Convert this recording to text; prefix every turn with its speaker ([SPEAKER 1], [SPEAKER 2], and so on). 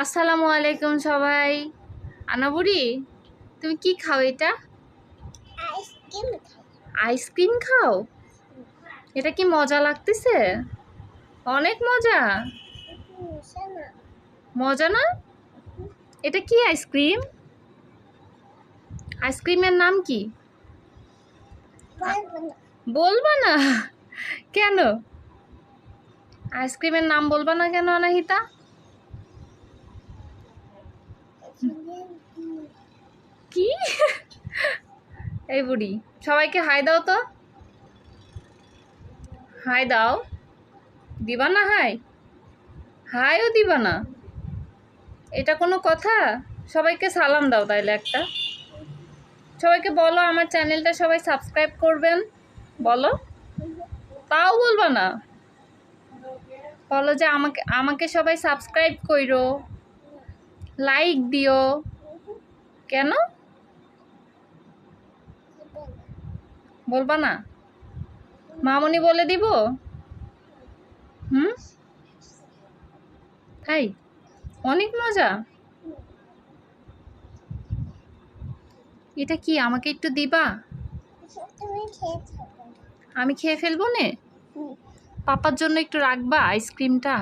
[SPEAKER 1] আসসালামু আলাইকুম সবাই। আনাবুড়ি, তুমি কি খাও? এটা আইসক্রিম খাও? এটা কি মজা লাগতেছে? অনেক মজা। মজা না? এটা কি আইসক্রিম? আইসক্রিমের নাম কি? বলবা না? কেন আইসক্রিমের নাম বলবা না কেন অনাহিতা? কি? এই বুড়ি, সবাইকে হাই দাও তো। হাই দাও। দিবা না হাই? হাইও দিবা না? এটা কোনো কথা? সবাইকে সালাম দাও তাইলে একটা। সবাইকে বলো আমার চ্যানেলটা সবাই সাবস্ক্রাইব করবেন। বলো। তাও বলবা না? বলো যে আমাকে আমাকে সবাই সাবস্ক্রাইব কইরো, লাইক দিও। কেন বলবা না? মামুনি বলে দিব? হুম, তাই? অনেক মজা। এটা কি আমাকে একটু দিবা? আমি খেয়ে ফেলবো নে? পাপার জন্য একটু রাখবা আইসক্রিমটা?